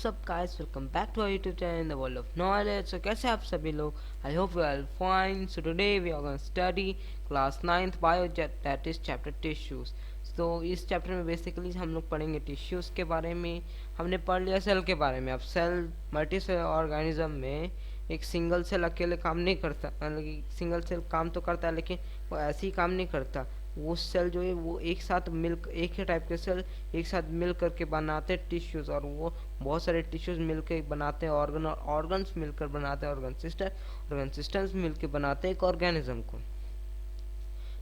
up guys, welcome back to our YouTube channel in the world of knowledge. So कैसे आप सभी लोग? I hope you are fine. So today we are going to study class 9th bio, that is chapter tissues. तो इस chapter में basically हम लोग पढ़ेंगे टिश्यूज़ के बारे में. हमने पढ़ लिया सेल के बारे में. अब सेल मल्टी सेल ऑर्गेनिज्म में एक सिंगल सेल अकेले काम नहीं करता, मतलब सिंगल सेल काम तो करता है लेकिन वो ऐसे ही काम नहीं करता. वो सेल जो है वो एक साथ मिल, एक ही टाइप के सेल एक साथ मिल करके बनाते हैं टिश्यूज़, और वो बहुत सारे टिश्यूज़ मिलकर बनाते हैं ऑर्गन, और ऑर्गन्स मिलकर बनाते हैं ऑर्गन सिस्टम्स मिलकर बनाते हैं एक ऑर्गेनिज्म को.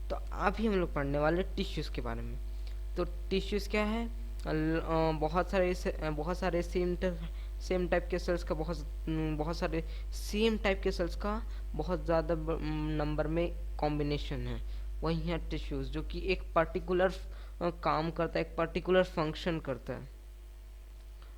तो अभी हम लोग पढ़ने वाले टिश्यूज़ के बारे में. तो टिश्यूज़ क्या है? बहुत सारे सेम टाइप के सेल्स का बहुत सारे सेम टाइप के सेल्स का बहुत ज़्यादा नंबर में कॉम्बिनेशन है. वही है टिश्यूज़, जो कि एक पर्टिकुलर काम करता है, एक पर्टिकुलर फंक्शन करता है.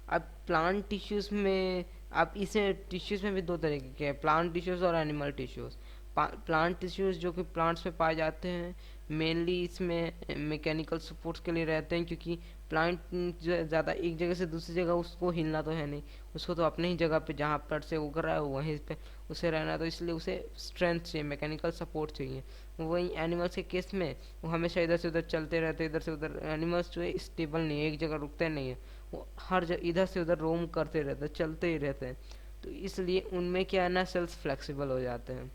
अब प्लांट टिश्यूज़ में, अब इसे टिश्यूज़ में भी दो तरीके के हैं, प्लांट टिश्यूज़ और एनिमल टिश्यूज़. प्लांट टिश्यूज़ जो कि प्लांट्स में पाए जाते हैं, मेनली इसमें मैकेनिकल सपोर्ट्स के लिए रहते हैं, क्योंकि प्लांट ज़्यादा एक जगह से दूसरी जगह उसको हिलना तो है नहीं, उसको तो अपने ही जगह पे जहाँ पर से उग रहा है वहीं पे उसे रहना, तो इसलिए उसे स्ट्रेंथ चाहिए, मैकेनिकल सपोर्ट चाहिए. वहीं एनिमल्स के केस में वो हमेशा इधर से उधर चलते रहते हैं, इधर से उधर. एनिमल्स जो है स्टेबल नहीं है, एक जगह रुकते नहीं है, वो हर जगह इधर से उधर रोम करते रहते हैं, चलते ही रहते हैं. तो इसलिए उनमें क्या है ना, सेल्स फ्लेक्सिबल हो जाते हैं,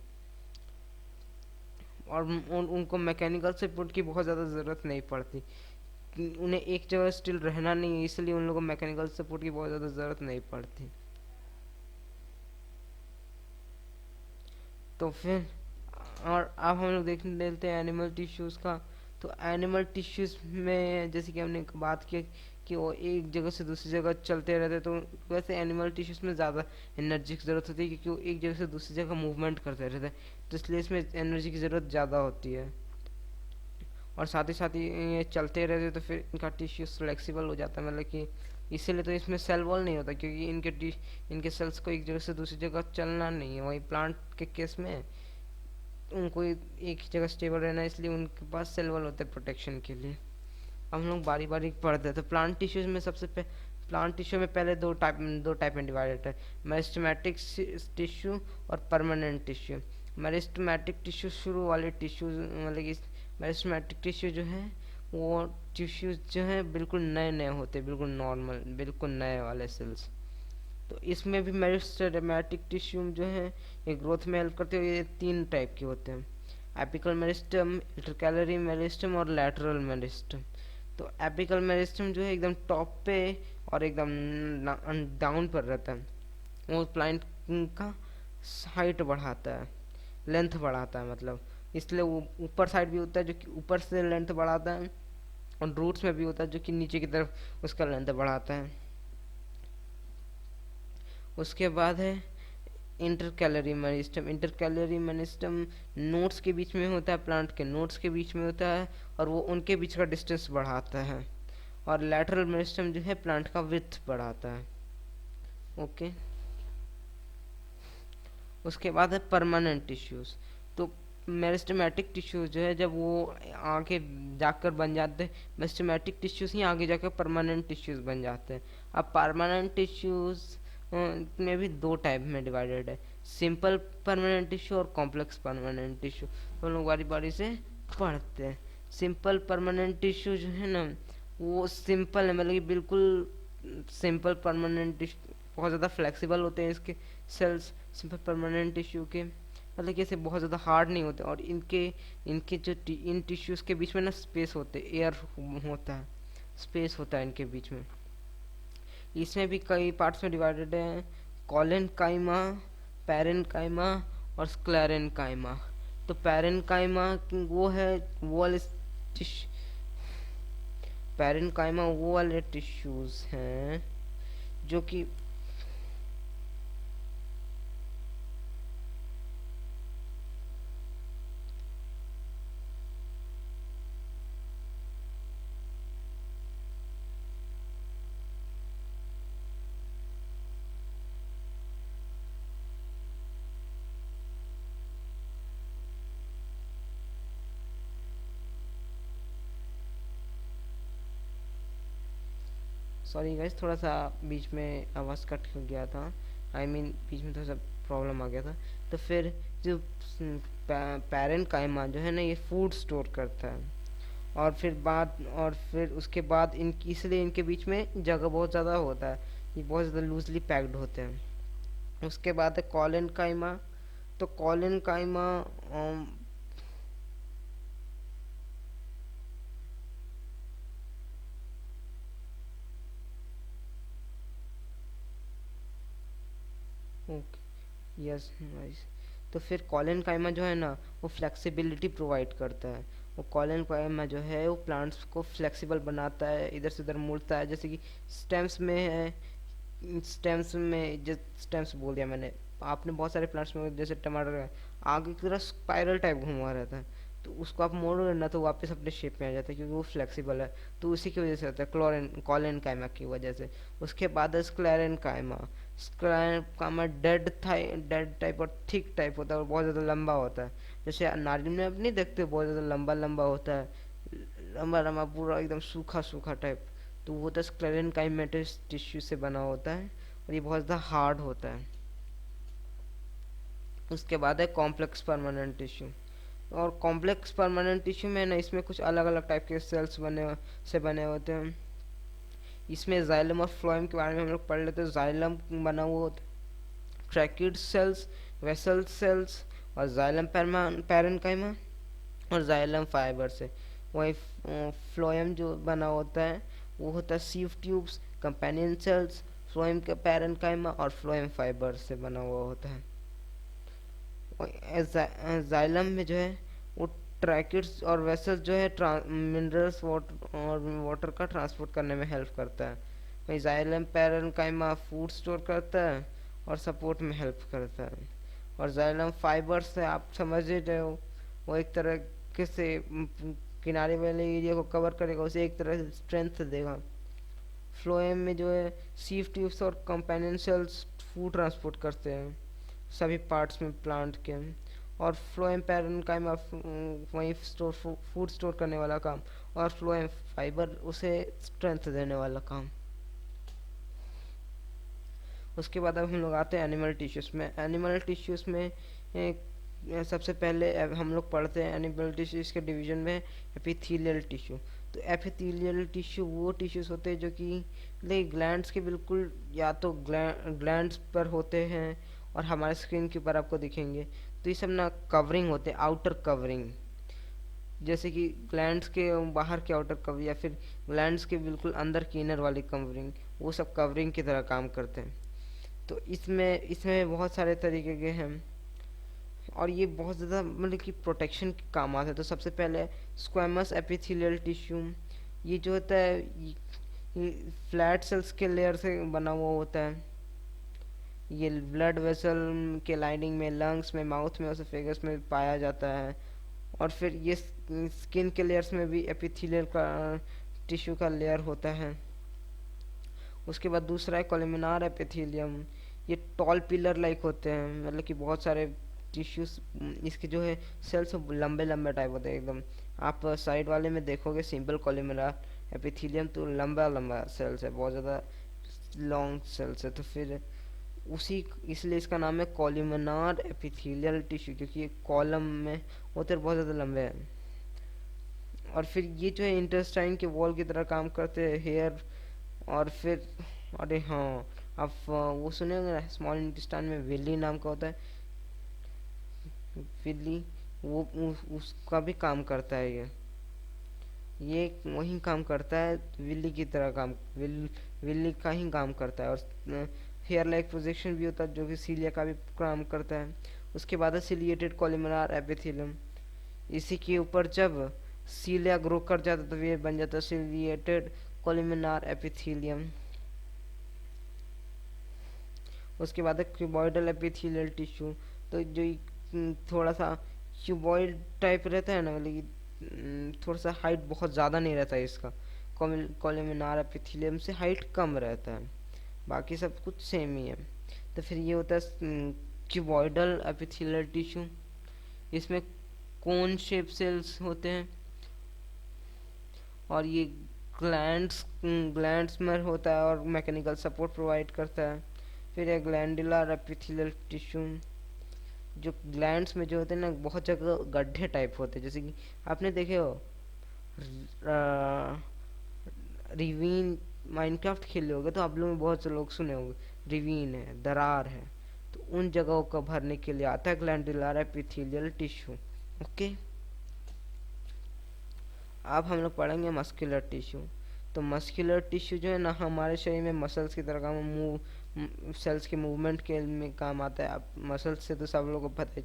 और उनको मैकेनिकल सपोर्ट की बहुत ज़्यादा ज़रूरत नहीं पड़ती. उन्हें एक जगह स्टिल रहना नहीं है, इसलिए उन लोगों को मैकेनिकल सपोर्ट की बहुत ज़्यादा ज़रूरत नहीं पड़ती. तो फिर और अब हम लोग देख लेते हैं एनिमल टिश्यूज़ का. तो एनिमल टिश्यूज़ में जैसे कि हमने बात की कि वो एक जगह से दूसरी जगह चलते रहते हैं, तो वैसे एनिमल टिश्यूज़ में ज़्यादा एनर्जी की ज़रूरत होती है, क्योंकि वो एक जगह से दूसरी जगह मूवमेंट करते रहते हैं, तो इसलिए इसमें एनर्जी की ज़रूरत ज़्यादा होती है. और साथ ही ये चलते रहते तो फिर इनका टिश्यूज़ फ्लेक्सिबल हो जाता है, मतलब कि इसीलिए तो इसमें सेल वॉल नहीं होता, क्योंकि इनके सेल्स को एक जगह से दूसरी जगह चलना नहीं है. वही प्लांट के केस में उनको एक ही जगह स्टेबल रहना है, इसलिए उनके पास सेल वॉल होते हैं प्रोटेक्शन के लिए. अब हम लोग बारी बारी पढ़ते हैं. तो प्लांट टिश्यूज में प्लांट टिश्यू में पहले दो टाइप में डिवाइडेड है, मेरिस्टेमेटिक टिश्यू और परमानेंट टिश्यू. मेरिस्टेमेटिक टिश्यू शुरू वाले टिश्यूज, मतलब कि मेरिस्टेमेटिक टिश्यू जो है वो टिश्यूज जो है बिल्कुल नए नए होते हैं, बिल्कुल नॉर्मल, बिल्कुल नए वाले सेल्स. तो इसमें भी मेरिस्टेमेटिक टिश्यू जो है ये ग्रोथ में हेल्प करते हैं. ये तीन टाइप के होते हैं, एपिकल मेरिस्टम, इंटरकैलरी मेरिस्टम और लैटरल मेरिस्टम. तो एपिकल मेरिस्टम जो है एकदम टॉप पे और एकदम डाउन पर रहता है. वो प्लांट का हाइट बढ़ाता है, लेंथ बढ़ाता है, मतलब इसलिए वो ऊपर साइड भी होता है जो कि ऊपर से लेंथ बढ़ाता है, और रूट्स में भी होता है जो कि नीचे की तरफ उसका लेंथ बढ़ाता है. उसके बाद है इंटर मेरिस्टम नोट्स के बीच में होता है, प्लांट के नोट्स के बीच में होता है, और वो उनके बीच का डिस्टेंस बढ़ाता है. और लैटरल मेरिस्टम जो है प्लांट का विड्थ बढ़ाता है. ओके. उसके बाद है परमानेंट टिश्यूज. तो मेरिस्टेमेटिक टिश्यूज जो है जब वो आगे जाकर बन जाते हैं, मेरिस्टेमेटिक टिश्यूज ही आगे जाकर परमानेंट टिश्यूज बन जाते हैं. अब परमानेंट टिश्यूज में भी दो टाइप में डिवाइडेड है, सिंपल परमानेंट टिश्यू और कॉम्प्लेक्स परमानेंट टिश्यू. तो हम लोग बारी बारी से पढ़ते हैं. सिंपल परमानेंट टिश्यू जो है ना वो सिंपल है, मतलब कि बिल्कुल सिंपल परमानेंट टिश्यू, बहुत ज़्यादा फ्लेक्सिबल होते हैं इसके सेल्स. सिंपल परमानेंट टिश्यू के मतलब कि ऐसे बहुत ज़्यादा हार्ड नहीं होते, और इनके इनके जो इन टिश्यूज़ के बीच में ना स्पेस होते, एयर होता है, स्पेस होता है इनके बीच में. इसमें भी कई पार्ट्स में डिवाइडेड है, कॉलन काइमा, पैरेन काइमा और स्क्लेरन काइमा. तो पैरेन काइमा वो है वो वाले पैरेन काइमा वो वाले टिश्यूज़ हैं जो कि सॉरी गाइस, थोड़ा सा बीच में आवाज़ कट हो गया था। बीच में थोड़ा सा प्रॉब्लम आ गया था। तो फिर जो पेरेंट काइमा जो है ना, ये फूड स्टोर करता है। और फिर उसके बाद इनकी, इसलिए इनके बीच में जगह बहुत ज़्यादा होता है, ये बहुत ज़्यादा लूजली पैक्ड होते हैं। उसके बाद है कॉलन काइमा। तो कॉलन काइमा यस नाइस। तो फिर कॉलन काइमा जो है ना, वो फ्लेक्सिबिलिटी प्रोवाइड करता है। वो कॉलन काइमा जो है वो प्लांट्स को फ्लेक्सिबल बनाता है, इधर से उधर मुड़ता है, जैसे कि स्टेम्स में है। स्टेम्स बोल दिया मैंने। आपने बहुत सारे प्लांट्स में, जैसे टमाटर है, आगे की तरफ स्पाइरल टाइप घुमा रहता है, तो उसको आप मोड़ोगे ना तो वापस अपने शेप में आ जाता है, क्योंकि वो फ्लेक्सिबल है। तो उसी की वजह से होता है, क्लोरेन कॉलन काइमा की वजह से। उसके बाद है स्क्लेरन काइमा। स्क्लेरन काइमा डेड टाइप और थिक टाइप होता है, और बहुत ज़्यादा लंबा होता है। जैसे नारियल में आप नहीं देखते, बहुत ज़्यादा लंबा लंबा होता है, लंबा लंबा पूरा एकदम सूखा सूखा टाइप। तो वो तो स्क्लेरन काइमेटस टिश्यू से बना होता है, और ये बहुत ज़्यादा हार्ड होता है। उसके बाद है कॉम्प्लेक्स परमानेंट टिश्यू। और कॉम्प्लेक्स परमानेंट टिश्यू में ना, इसमें कुछ अलग अलग टाइप के सेल्स बने होते हैं। इसमें जाइलम और फ्लोएम के बारे में हम लोग पढ़ लेते हैं। जाइलम बना हुआ होता है ट्रैकिड सेल्स, वेसल सेल्स, और जाइलम पैरेन्काइमा, और जाइलम फाइबर से। वही फ्लोएम जो बना होता है, वो होता है sieve tubes, companion cells, phloem के पैरेन्काइमा और फ्लोएम फाइबर से बना हुआ होता है। जाइलम में जो है वो ट्रैकिड्स और वेसल्स जो है मिनरल्स और वाटर का ट्रांसपोर्ट करने में हेल्प करता है। वही जाइलम पैरेन्काइमा फूड स्टोर करता है और सपोर्ट में हेल्प करता है। और जाइलम फाइबर से आप समझ ही रहे हो, वो एक तरह के से किनारे वाले एरिया को कवर करेगा, उसे एक तरह से स्ट्रेंथ देगा। फ्लोएम में जो है सीव ट्यूब्स और कंपेनियन सेल्स फूड ट्रांसपोर्ट करते हैं सभी पार्ट्स में प्लांट के। और फ्लोएम पैरेन्काइमा वही फूड स्टोर करने वाला काम, और फ्लोएम फाइबर उसे स्ट्रेंथ देने वाला काम। उसके बाद अब हम लोग आते हैं एनिमल टिश्यूज़ में। एनिमल टिश्यूज़ में सबसे पहले हम लोग पढ़ते हैं एनिमल टिश्यूज़ के डिवीजन में एपिथेलियल टिश्यू। तो एपिथेलियल टिश्यू वो टिश्यूज़ होते हैं जो कि ग्लैंड्स के बिल्कुल, या तो ग्लैंड्स पर होते हैं और हमारे स्किन के ऊपर आपको दिखेंगे। तो ये सब ना कवरिंग होते हैं, आउटर कवरिंग, जैसे कि ग्लैंड्स के बाहर के आउटर कवर, या फिर ग्लैंड्स के बिल्कुल अंदर की इनर वाली कवरिंग, वो सब कवरिंग की तरह काम करते हैं। तो इसमें इसमें बहुत सारे तरीके के हैं, और ये बहुत ज़्यादा मतलब कि प्रोटेक्शन के काम आते हैं। तो सबसे पहले स्क्वेमस एपिथेलियल टिश्यू। ये जो होता है, ये फ्लैट सेल्स के लेयर से बना हुआ होता है। ये ब्लड वेसल के लाइनिंग में, लंग्स में, माउथ में, और फेगस में पाया जाता है। और फिर ये स्किन के लेयर्स में भी एपिथेलियल का टिश्यू का लेयर होता है। उसके बाद दूसरा है कोलिमिनार एपिथेलियम। ये टॉल पिलर लाइक होते हैं, मतलब कि बहुत सारे टिश्यूज, इसके जो है सेल्स लंबे लंबे टाइप होते हैं एकदम। आप साइड वाले में देखोगे सिंपल कोलिमिनार एपिथेलियम, तो लंबा लंबा सेल्स है, बहुत ज़्यादा लॉन्ग सेल्स है। तो फिर उसी इसलिए इसका नाम है कॉलमनार एपिथेलियल टिश्यू, क्योंकि ये कॉलम में होते हैं, बहुत ज़्यादा लंबे हैं। और फिर ये जो है इंटेस्टाइन के वॉल की तरह काम करते हैं, हेयर। और फिर, अरे हाँ, आप वो सुने होंगे ना, स्मॉल इंटेस्टाइन में विली नाम का होता है, विली, वो उसका भी काम करता है ये वही काम करता है, विली की तरह विली का ही काम करता है। और हेयर लाइक प्रोजेक्शन भी होता है, जो कि सीलिया का भी काम करता है। उसके बाद है सिलिएटेड कॉलमनार एपिथेलियम। इसी के ऊपर जब सीलिया ग्रो कर जाता है तो ये बन जाता है सिलिएटेड कॉलमनार एपिथेलियम। उसके बाद है क्यूबॉइडल एपिथेलियल टिश्यू। तो जो थोड़ा सा क्यूबॉइड टाइप रहता है ना, मतलब कि थोड़ा सा हाइट बहुत ज़्यादा नहीं रहता है इसका। कॉलमनार एपिथेलियम से हाइट कम रहता है, बाकी सब कुछ सेम ही है। तो फिर ये होता है क्यूबॉइडल एपिथेलियल टिश्यू। इसमें कोन शेप सेल्स होते हैं, और ये ग्लैंड्स ग्लैंड्स में होता है और मैकेनिकल सपोर्ट प्रोवाइड करता है। फिर है ग्लैंडुलर एपिथेलियल टिश्यू। जो ग्लैंड्स में जो होते हैं ना, बहुत जगह गड्ढे टाइप होते हैं, जैसे कि आपने देखे हो रिवीन, माइनक्राफ्ट खेले होगे तो आप लोग बहुत से लोग सुने होंगे, रिवीन है, दरार है। तो उन जगहों को भरने के लिए आता है ग्लैंडुलर एपिथेलियल टिश्यू। ओके, अब हम लोग पढ़ेंगे मस्कुलर टिश्यू। तो मस्कुलर टिश्यू जो है ना, हमारे शरीर में मसल्स की तरह का मूव, सेल्स के मूवमेंट के में काम आता है। अब मसल्स से तो सब लोगों को पता है।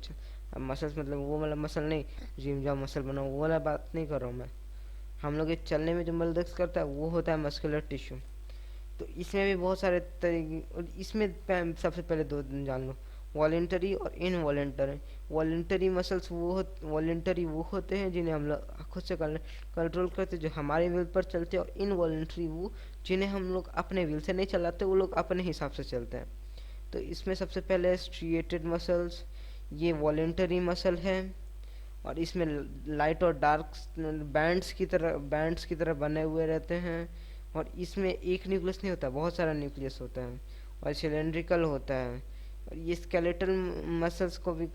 अब मसल्स मतलब वो मतलब मसल नहीं, जिम जाओ मसल बनाओ, वो वाला बात नहीं कर रहा हूँ मैं। हम लोग के चलने में जो मदद करता है वो होता है मस्कुलर टिश्यू। तो इसमें भी बहुत सारे तरीके, और इसमें सबसे पहले दो दिन जान लो, वॉलेंटरी और इनवॉलेंटरी। वॉलेंटरी वो होते हैं जिन्हें हम लोग खुद से कंट्रोल करते, जो हमारे विल पर चलते हैं। और इनवॉलेंटरी वो जिन्हें हम लोग अपने विल से नहीं चलाते, वो लोग अपने हिसाब से चलते हैं। तो इसमें सबसे पहले स्ट्रिएटेड मसल्स, ये वॉलेंटरी मसल है। और इसमें लाइट और डार्क बैंड्स की तरह बने हुए रहते हैं। और इसमें एक न्यूक्लियस नहीं होता, बहुत सारा न्यूक्लियस होता है। और सिलेंड्रिकल होता है। और ये स्केलेटल मसल्स को भी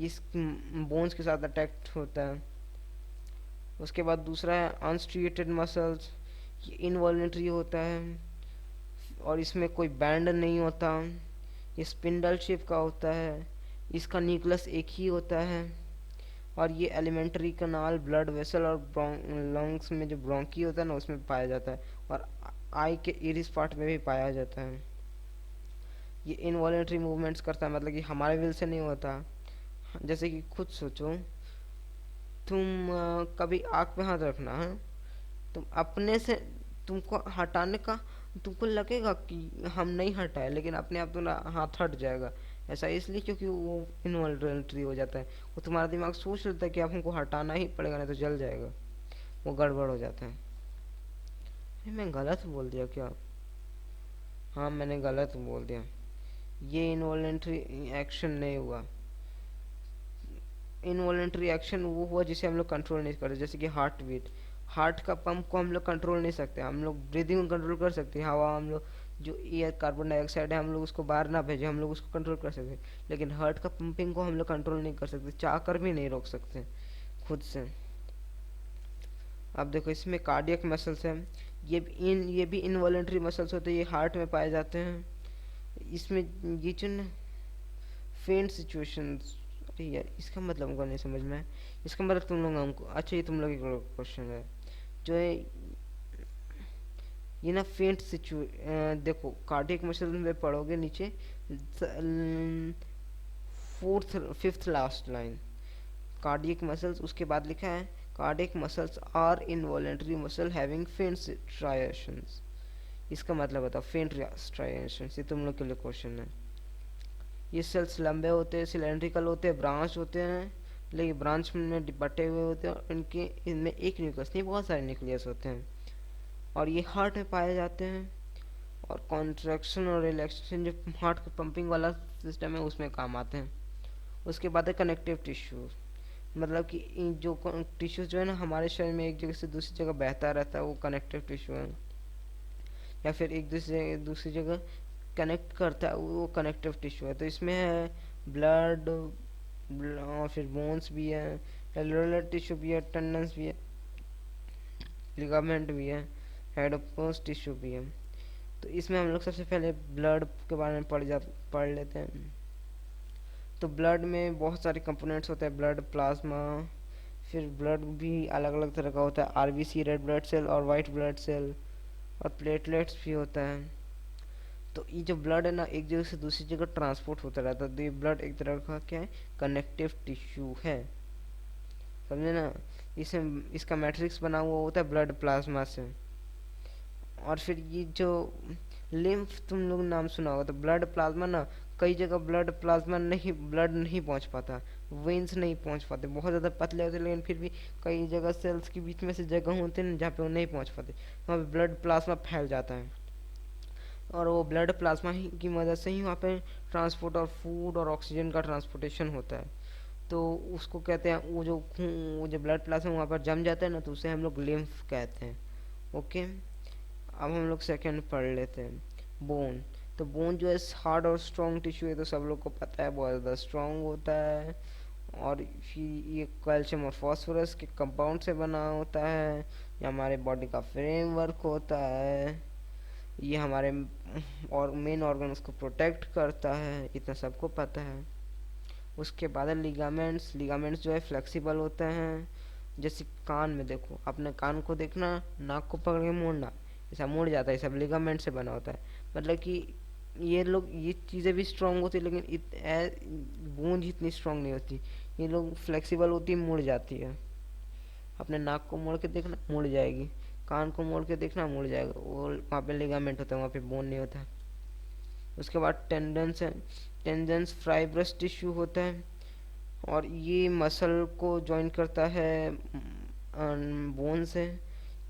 इस बोन्स के साथ अटैक्ट होता है। उसके बाद दूसरा है अनस्ट्रिएटेड मसल्स, ये इनवॉल्यूंटरी होता है और इसमें कोई बैंड नहीं होता। ये स्पिंडल शेप का होता है, इसका न्यूक्लियस एक ही होता है। और ये एलिमेंट्री कनाल, ब्लड वेसल और लंग्स में जो ब्रोंकी होता है ना, उसमें पाया जाता है। और आई के इरिस पार्ट में भी पाया जाता है। ये इनवॉलेंट्री मूवमेंट्स करता है, मतलब कि हमारे विल से नहीं होता। जैसे कि खुद सोचो, तुम कभी आग पे हाथ रखना है, तुम अपने से तुमको हटाने का, तुमको लगेगा कि हम नहीं हटाए, लेकिन अपने आप तुम्हारा हाथ हट जाएगा। ऐसा इसलिए क्योंकि वो इनवॉल्ट्री हो जाता है। वो तुम्हारा दिमाग सोच लेता है कि अब हमको हटाना ही पड़ेगा, नहीं तो जल जाएगा। वो गड़बड़ हो जाता है। मैं गलत बोल दिया क्या? हाँ, मैंने गलत बोल दिया। ये इनवॉलेंट्री एक्शन नहीं हुआ। इनवॉलेंट्री एक्शन वो हुआ जिसे हम लोग कंट्रोल नहीं करते, जैसे कि हार्ट बीट। हार्ट का पंप को हम लोग कंट्रोल नहीं सकते। हम लोग ब्रीदिंग कंट्रोल कर सकते हैं, हवा हम लोग जो एयर कार्बन डाइऑक्साइड है हम लोग उसको बाहर ना भेजें, हम लोग उसको कंट्रोल कर सकते हैं। लेकिन हार्ट का पंपिंग को हम लोग कंट्रोल नहीं कर सकते, चाह कर भी नहीं रोक सकते खुद से। अब देखो, इसमें कार्डियक मसल्स हैं, ये भी इनवॉलेंट्री मसल्स होते हैं, ये हार्ट में पाए जाते हैं। इसमें ये जो फेंट सिचुएशंस, अरे यार इसका मतलब हमको नहीं समझ में है। इसका मतलब तुम लोग हमको, अच्छा ये तुम लोग का क्वेश्चन है जो है ये ना फेंट देखो कार्डियक मसल में पढ़ोगे नीचे, fourth fifth last line, cardiac muscles, उसके बाद लिखा है cardiac muscles are involuntary muscle having faint striations. इसका मतलब बताओ फेंट स्ट्राइएशंस, ये तुम लोग के लिए क्वेश्चन है। ये सेल्स लंबे होते हैं, सिलेंड्रिकल होते हैं, ब्रांच होते हैं, लेकिन ब्रांच में बटे हुए होते हैं। और इनके इनमें एक न्यूक्लियस नहीं, बहुत सारे न्यूक्लियस होते हैं। और ये हार्ट में पाए जाते हैं। और कॉन्ट्रैक्शन और रिलैक्सेशन, जो हार्ट का पंपिंग वाला सिस्टम है, उसमें काम आते हैं। उसके बाद है कनेक्टिव टिश्यूज, मतलब कि जो टिश्यूज जो है ना हमारे शरीर में एक जगह से दूसरी जगह बहता रहता है, वो कनेक्टिव टिश्यू है। या फिर एक दूसरी जगह कनेक्ट करता है, वो कनेक्टिव टिश्यू है। तो इसमें है ब्लड और फिर बोन्स भी है, एलुलर टिश्यू भी है, टेंडन्स भी है, लिगामेंट भी है, एडोपस टिश्यू भी है। तो इसमें हम लोग सबसे पहले ब्लड के बारे में पढ़ लेते हैं। तो ब्लड में बहुत सारे कंपोनेंट्स होते हैं, ब्लड प्लाज्मा, फिर ब्लड भी अलग अलग तरह का होता है, आरबीसी रेड ब्लड सेल और वाइट ब्लड सेल, और प्लेटलेट्स भी होता है। तो ये जो ब्लड है ना, एक जगह से दूसरी जगह ट्रांसपोर्ट होता रहता है। तो ये ब्लड एक तरह का क्या है, कनेक्टिव टिश्यू है, समझे ना। इसे इसका मैट्रिक्स बना हुआ होता है ब्लड प्लाज्मा से। और फिर ये जो लिम्फ, तुम लोग नाम सुना होगा, तो ब्लड प्लाज्मा ना, कई जगह ब्लड नहीं पहुंच पाता, वेन्स नहीं पहुंच पाते, बहुत ज़्यादा पतले होते, लेकिन फिर भी कई जगह सेल्स के बीच में से जगह होते हैं जहाँ पे वो नहीं पहुंच पाते, वहाँ पे ब्लड प्लाज्मा फैल जाता है। और वो ब्लड प्लाज्मा ही की मदद से ही वहाँ पे ट्रांसपोर्ट और फूड और ऑक्सीजन का ट्रांसपोर्टेशन होता है। तो उसको कहते हैं, वो जो ब्लड प्लाज्मा वहाँ पर जम जाता है ना, तो उसे हम लोग लिम्फ कहते हैं। ओके, अब हम लोग सेकंड पढ़ लेते हैं, बोन। तो बोन जो है हार्ड और स्ट्रॉन्ग टिश्यू है, तो सब लोग को पता है बहुत ज़्यादा स्ट्रॉन्ग होता है, और फिर ये कैल्शियम और फास्फोरस के कंपाउंड से बना होता है, ये हमारे बॉडी का फ्रेमवर्क होता है, ये हमारे और मेन ऑर्गन्स को प्रोटेक्ट करता है, इतना सबको पता है। उसके बाद है लिगामेंट्स। लिगामेंट्स जो है फ्लेक्सिबल होते हैं, जैसे कान में देखो, अपने कान को देखना, नाक को पकड़ के मोड़ना, ऐसा मुड़ जाता है, सब लिगामेंट से बना होता है। मतलब कि ये चीज़ें भी स्ट्रांग होती है, लेकिन गूंज इतनी स्ट्रांग नहीं होती, ये लोग फ्लेक्सिबल होती है, मुड़ जाती है। अपने नाक को मोड़ के देखना, मुड़ जाएगी, कान को मोड़ के देखना, मुड़ जाएगा, वो वहाँ पे लिगामेंट होता है, वहाँ पे बोन नहीं होता है। उसके बाद टेंडन्स है। टेंडन्स फाइब्रस टिश्यू होता है, और ये मसल को जॉइन करता है बोन से,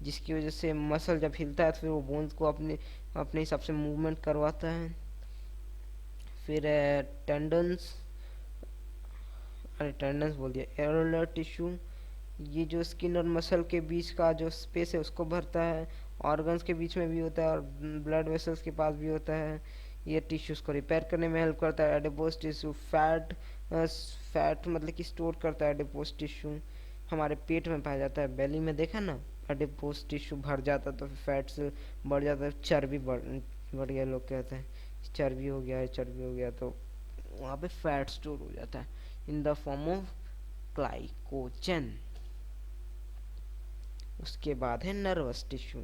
जिसकी वजह से मसल जब हिलता है तो फिर वो बोन्स को अपने अपने हिसाब से मूवमेंट करवाता है। फिर टेंडन्स, अरे टेंडन्स बोल दिया, एरोलर टिश्यू, ये जो स्किन और मसल के बीच का जो स्पेस है उसको भरता है, ऑर्गन्स के बीच में भी होता है और ब्लड वेसल्स के पास भी होता है। ये टिश्यूज को रिपेयर करने में हेल्प करता है। एडिपोज टिश्यू फैट, फैट मतलब कि स्टोर करता है। एडिपोज टिश्यू हमारे पेट में पाया जाता है, बेली में देखा ना, एडिपोज टिश्यू भर जाता है तो फैट्स बढ़ जाता है, चर्बी बढ़ गया, लोग कहते हैं चर्बी हो गया है, चर्बी हो गया, तो वहाँ पे फैट स्टोर हो जाता है in the form of glycogen. उसके बाद है नर्वस टिश्यू।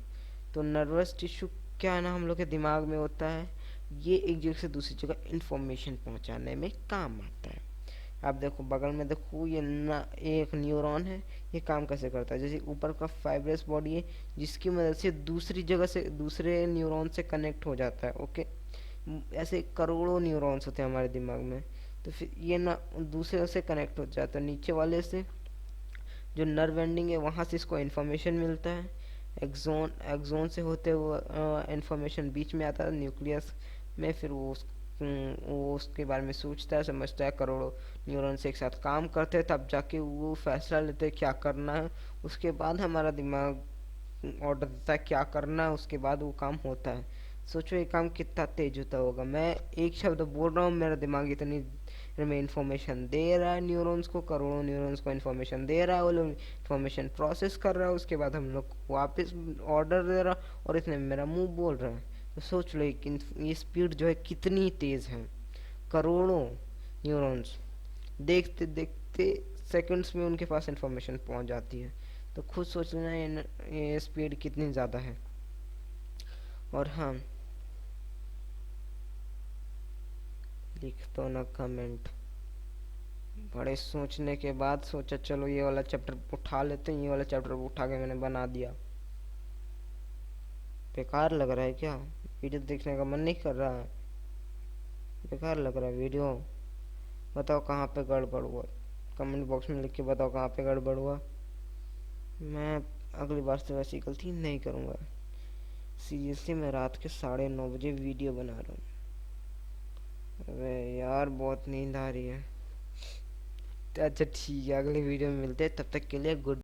तो नर्वस टिश्यू क्या है ना, हम लोग के दिमाग में होता है, ये एक जगह से दूसरी जगह इंफॉर्मेशन पहुंचाने में काम आता है। आप देखो बगल में देखो, ये ना एक न्यूरॉन है, ये काम कैसे करता है, जैसे ऊपर का फाइब्रस बॉडी है जिसकी मदद से दूसरी जगह से दूसरे न्यूरॉन से कनेक्ट हो जाता है। ओके, ऐसे करोड़ों न्यूरॉन्स होते हैं हमारे दिमाग में, तो फिर ये ना दूसरे से कनेक्ट हो जाता है, नीचे वाले से जो नर्व एंडिंग है वहाँ से इसको इन्फॉर्मेशन मिलता है। एक्सोन, एक्सोन से होते हुए इन्फॉर्मेशन बीच में आता है न्यूक्लियस में, फिर वो उसके बारे में सोचता है, समझता है, करोड़ों न्यूरॉन्स एक साथ काम करते हैं, तब जाके वो फैसला लेते हैं क्या करना है। उसके बाद हमारा दिमाग ऑर्डर देता है क्या करना है, उसके बाद वो काम होता है। सोचो ये काम कितना तेज होता होगा, मैं एक शब्द बोल रहा हूँ, मेरा दिमाग इतनी में इंफॉर्मेशन दे रहा है, न्यूरॉन्स को, करोड़ों न्यूरॉन्स को इंफॉर्मेशन दे रहा है, वो लोग इंफॉर्मेशन प्रोसेस कर रहा है, उसके बाद हम लोग वापस ऑर्डर दे रहा, और इतने में मेरा मुंह बोल रहा है। तो सोच लो ये स्पीड जो है कितनी तेज है, करोड़ों न्यूरॉन्स देखते देखते सेकंड्स में उनके पास इंफॉर्मेशन पहुंच जाती है। तो खुद सोच लेना ये स्पीड कितनी ज़्यादा है। और हाँ, लिख दो ना कमेंट। बड़े सोचने के बाद सोचा चलो ये वाला चैप्टर उठा लेते हैं, ये वाला चैप्टर उठा के मैंने बना दिया। बेकार लग रहा है क्या? वीडियो देखने का मन नहीं कर रहा है? बेकार लग रहा है वीडियो? बताओ कहाँ पे गड़बड़ हुआ, कमेंट बॉक्स में लिख के बताओ कहाँ पे गड़बड़ हुआ। मैं अगली बार से वैसी गलती नहीं करूँगा। सीरियसली मैं रात के 9:30 बजे वीडियो बना रहा हूँ। अरे यार बहुत नींद आ रही है। अच्छा ठीक है, अगली वीडियो में मिलते हैं, तब तक के लिए गुड।